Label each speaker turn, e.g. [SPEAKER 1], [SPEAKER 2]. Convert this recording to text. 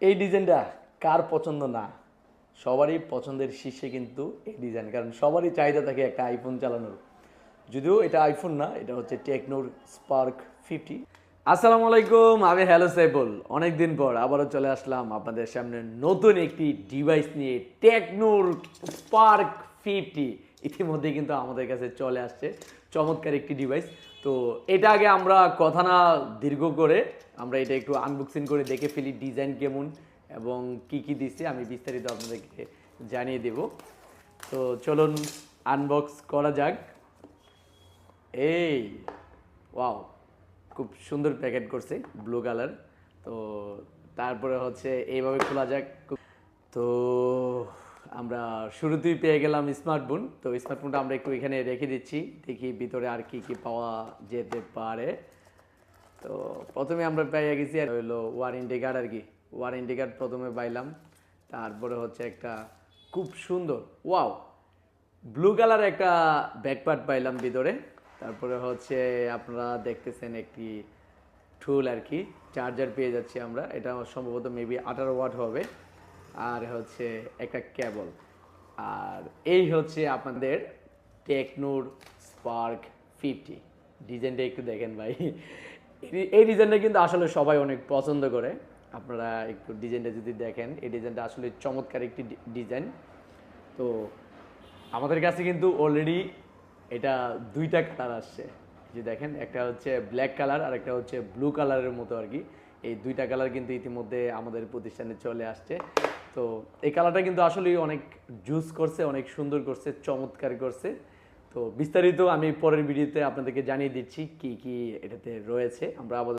[SPEAKER 1] এই ডিজাইনটা কার পছন্দ না? সবারই পছন্দের শীর্ষে কিন্তু এই ডিজাইন, কারণ সবারই চাহিদা থাকে একটা আইফোন চালানোর। যদিও এটা আইফোন না, এটা হচ্ছে টেকনোর স্পার্ক 50। আসসালামু আলাইকুম, আমি হ্যালো সাইফুল। অনেকদিন পর আবারও চলে আসলাম আপনাদের সামনে নতুন একটি ডিভাইস নিয়ে, টেকনোর স্পার্ক 50। ইতিমধ্যে কিন্তু আমাদের কাছে চলে আসছে চমৎকার একটি ডিভাইস। তো এটা আগে আমরা কথা না দীর্ঘ করে আমরা এটা একটু আনবক্সিং করে দেখে ফেলি ডিজাইন কেমন এবং কি কি দিচ্ছে আমি বিস্তারিত আপনাদেরকে জানিয়ে দেব। তো চলুন আনবক্স করা যাক। এই ওয়াও, খুব সুন্দর প্যাকেট করছে, ব্লু কালার। তো তারপরে হচ্ছে এইভাবে খোলা যাক। তো আমরা শুরুতেই পেয়ে গেলাম স্মার্টফোন। তো স্মার্টফোনটা আমরা একটু এখানে রেখে দিচ্ছি, দেখি ভিতরে আর কি কি পাওয়া যেতে পারে। তো প্রথমে আমরা পেয়ে গেছি আর হইলো ওয়ারেন্টি কার্ড আর কি। ওয়ারেন্টি কার্ড প্রথমে পাইলাম, তারপরে হচ্ছে একটা খুব সুন্দর ওয়াও ব্লু কালার একটা ব্যাকপার্ট পাইলাম ভিতরে। তারপরে হচ্ছে আপনারা দেখতেছেন একটি টুল আর কি, চার্জার পেয়ে যাচ্ছি আমরা। এটা সম্ভবত মেবি 18 ওয়াট হবে। আর হচ্ছে একটা কেবল। আর এই হচ্ছে আপনাদের টেকনোর স্পার্ক 50। ডিজাইনটা একটু দেখেন ভাই। এই ডিজাইনটা কিন্তু আসলে সবাই অনেক পছন্দ করে। আপনারা একটু ডিজাইনটা যদি দেখেন, এই ডিজাইনটা আসলে চমৎকার একটি ডিজাইন। তো আমাদের কাছে কিন্তু অলরেডি এটা দুইটা কালার আসছে। যে দেখেন, একটা হচ্ছে ব্ল্যাক কালার আর একটা হচ্ছে ব্লু কালারের মতো আর কি। এই দুইটা কালার কিন্তু ইতিমধ্যে আমাদের প্রতিষ্ঠানে চলে আসছে। তো এই কালারটা কিন্তু আসলেই অনেক জুস করছে, অনেক সুন্দর করছে, চমৎকার করছে। তো বিস্তারিত আমি পরের ভিডিওতে আপনাদেরকে জানিয়ে দিচ্ছি কি কি এটাতে রয়েছে। আমরা আপাতত